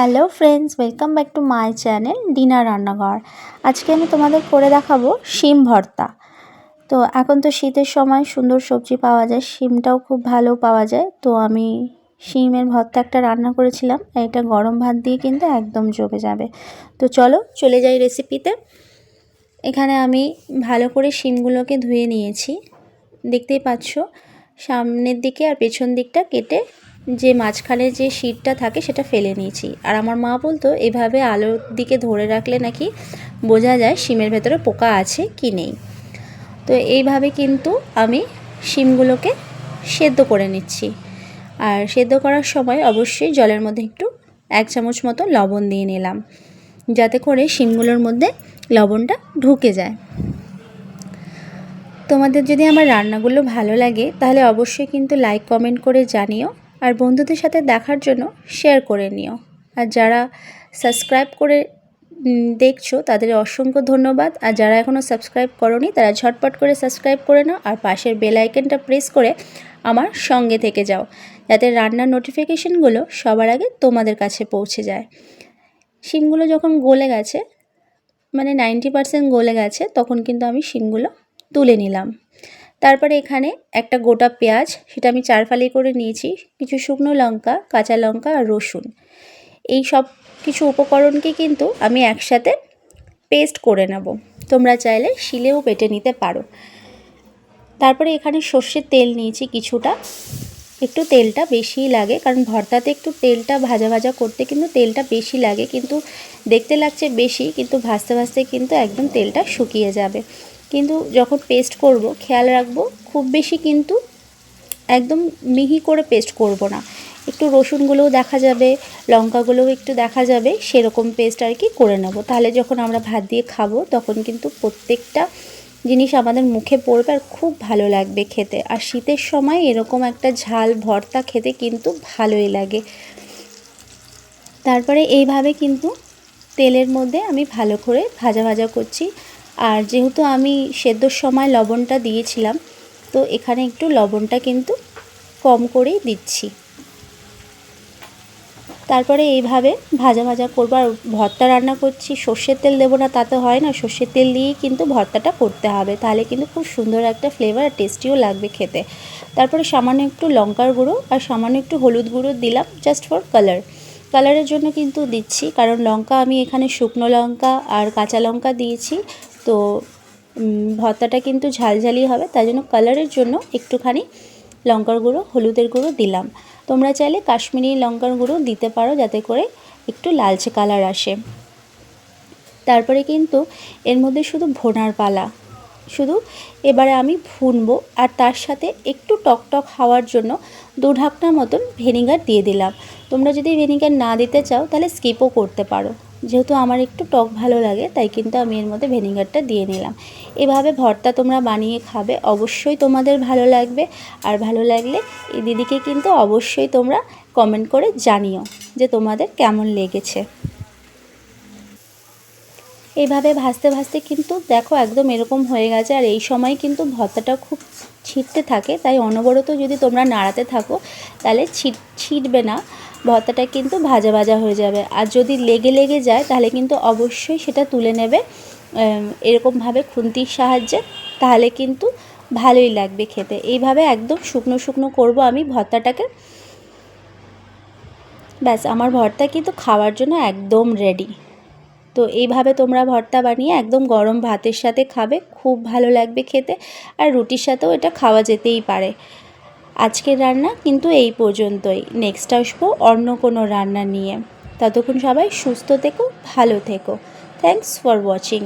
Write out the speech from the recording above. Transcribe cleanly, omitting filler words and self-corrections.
Hello friends, welcome back to my channel dinner রান্নাঘর। আজকে আমি তোমাদের করে দেখাবো শিম ভর্তা। তো এখন তো শীতের সময় সুন্দর সবজি পাওয়া যায়, শিমটাও খুব ভালো পাওয়া যায়। তো আমি শিমের ভর্তা একটা রান্না করেছিলাম, এটা গরম ভাত দিয়ে কিন্তু একদম জমে যাবে। তো চলো চলে যাই রেসিপিতে। এখানে আমি ভালো করে শিমগুলোকে ধুয়ে নিয়েছি, দেখতেই পাচ্ছ। সামনের দিকে আর পেছন দিকটা কেটে যে মাঝখানে যে শীটটা থাকে সেটা ফেলে নিয়েছি। আর আমার মা বলতো এভাবে আলোর দিকে ধরে রাখলে নাকি বোঝা যায় শিমের ভেতরে পোকা আছে কি নেই। তো এইভাবে কিন্তু আমি শিমগুলোকে সেদ্ধ করে নিচ্ছি। আর সেদ্ধ করার সময় অবশ্যই জলের মধ্যে একটু 1 চামচ মতো লবণ দিয়ে নিলাম, যাতে করে শিমগুলোর মধ্যে লবণটা ঢুকে যায়। তোমাদের যদি আমার রান্নাগুলো ভালো লাগে তাহলে অবশ্যই কিন্তু লাইক কমেন্ট করে জানিও, আর বন্ধুদের সাথে দেখার জন্য শেয়ার করে নিও। আর যারা সাবস্ক্রাইব করে দেখছো তাদের অসংখ্য ধন্যবাদ। আর যারা এখনও সাবস্ক্রাইব করোনি তারা ঝটপট করে সাবস্ক্রাইব করে নাও, আর পাশের বেল আইকনটা প্রেস করে আমার সঙ্গে থেকে যাও, যাতে রান্নার নোটিফিকেশনগুলো সবার আগে তোমাদের কাছে পৌঁছে যায়। শিমগুলো যখন গলে গেছে, মানে 90% গলে গেছে, তখন কিন্তু আমি শিমগুলো তুলে নিলাম। তারপরে এখানে একটা গোটা পেঁয়াজ, সেটা আমি 4 ফালি করে নিয়েছি, কিছু শুকনো লঙ্কা, কাঁচা লঙ্কা আর রসুন, এই সব কিছু উপকরণকে কিন্তু আমি একসাথে পেস্ট করে নেব। তোমরা চাইলে শিলেও বেটে নিতে পারো। তারপরে এখানে সর্ষের তেল নিয়েছি কিছুটা, একটু তেলটা বেশিই লাগে, কারণ ভর্তাতে একটু তেলটা ভাজা ভাজা করতে কিন্তু তেলটা বেশি লাগে। কিন্তু দেখতে লাগছে বেশি, কিন্তু ভাজতে ভাজতে কিন্তু একদম তেলটা শুকিয়ে যাবে। কিন্তু যখন পেস্ট করব খেয়াল রাখবো খুব বেশি কিন্তু একদম মিহি করে পেস্ট করব না, একটু রসুনগুলোও দেখা যাবে, লঙ্কাগুলোও একটু দেখা যাবে, সেরকম পেস্ট আর কি করে নেব। তাহলে যখন আমরা ভাত দিয়ে খাবো তখন কিন্তু প্রত্যেকটা জিনিস আমাদের মুখে পড়বে আর খুব ভালো লাগবে খেতে। আর শীতের সময় এরকম একটা ঝাল ভর্তা খেতে কিন্তু ভালোই লাগে। তারপরে এইভাবে কিন্তু তেলের মধ্যে আমি ভালো করে ভাজা ভাজা করছি। আর যেহেতু আমি সেদ্ধর সময় লবণটা দিয়েছিলাম, তো এখানে একটু লবণটা কিন্তু কম করেই দিচ্ছি। তারপরে এইভাবে ভাজা ভাজা করবো। আর ভর্তা রান্না করছি, সর্ষের তেল দেবো না তা তো হয় না, সর্ষের তেল দিয়েই কিন্তু ভর্তাটা করতে হবে, তাহলে কিন্তু খুব সুন্দর একটা ফ্লেভার আর টেস্টিও লাগবে খেতে। তারপরে সামান্য একটু লঙ্কার গুঁড়ো আর সামান্য একটু হলুদ গুঁড়ো দিলাম, জাস্ট ফর কালারের জন্য কিন্তু দিচ্ছি, কারণ লঙ্কা আমি এখানে শুকনো লঙ্কা আর কাঁচা লঙ্কা দিয়েছি। তো ভর্তাটা কিন্তু ঝালঝালি হবে, তাই জন্য কালারের জন্য একটুখানি লঙ্কার গুঁড়ো হলুদের গুঁড়ো দিলাম। তোমরা চাইলে কাশ্মীরি লঙ্কার গুঁড়ো দিতে পারো, যাতে করে একটু লালচে কালার আসে। তারপরে কিন্তু এর মধ্যে শুধু ভোনার পালা, শুধু এবারে আমি ভুনবো। আর তার সাথে একটু টকটক হওয়ার জন্য 2 ঢাকনা মতন ভিনিগার দিয়ে দিলাম। তোমরা যদি ভিনিগার না দিতে চাও তাহলে স্কিপও করতে পারো, যেহেতু আমার একটু টক ভালো লাগে তাই কিন্তু আমি এর মধ্যে ভিনিগারটা দিয়ে নিলাম। এভাবে ভর্তা তোমরা বানিয়ে খাবে, অবশ্যই তোমাদের ভালো লাগবে। আর ভালো লাগলে এই দিদিকে কিন্তু অবশ্যই তোমরা কমেন্ট করে জানিও যে তোমাদের কেমন লেগেছে। এইভাবে ভাজতে ভাজতে কিন্তু দেখো একদম এরকম হয়ে গেছে। আর এই সময় কিন্তু ভর্তাটা খুব ছিটতে থাকে, তাই অনবরত যদি তোমরা নাড়াতে থাকো তাহলে ছিটবে না, ভর্তাটা কিন্তু ভাজা ভাজা হয়ে যাবে। আর যদি লেগে লেগে যায় তাহলে কিন্তু অবশ্যই সেটা তুলে নেবে এরকমভাবে খুন্তির সাহায্যে, তাহলে কিন্তু ভালোই লাগবে খেতে। এইভাবে একদম শুকনো শুকনো করবো আমি ভর্তাটাকে। ব্যাস, আমার ভর্তা কিন্তু খাওয়ার জন্য একদম রেডি। তো এইভাবে তোমরা ভর্তা বানিয়ে একদম গরম ভাতের সাথে খাবে, খুব ভালো লাগবে খেতে। আর রুটির সাথেও এটা খাওয়া যেতেই পারে। আজকের রান্না কিন্তু এই পর্যন্তই, নেক্সট আসবো অন্য কোনো রান্না নিয়ে। ততক্ষণ সবাই সুস্থ থেকো, ভালো থেকো। Thanks for watching.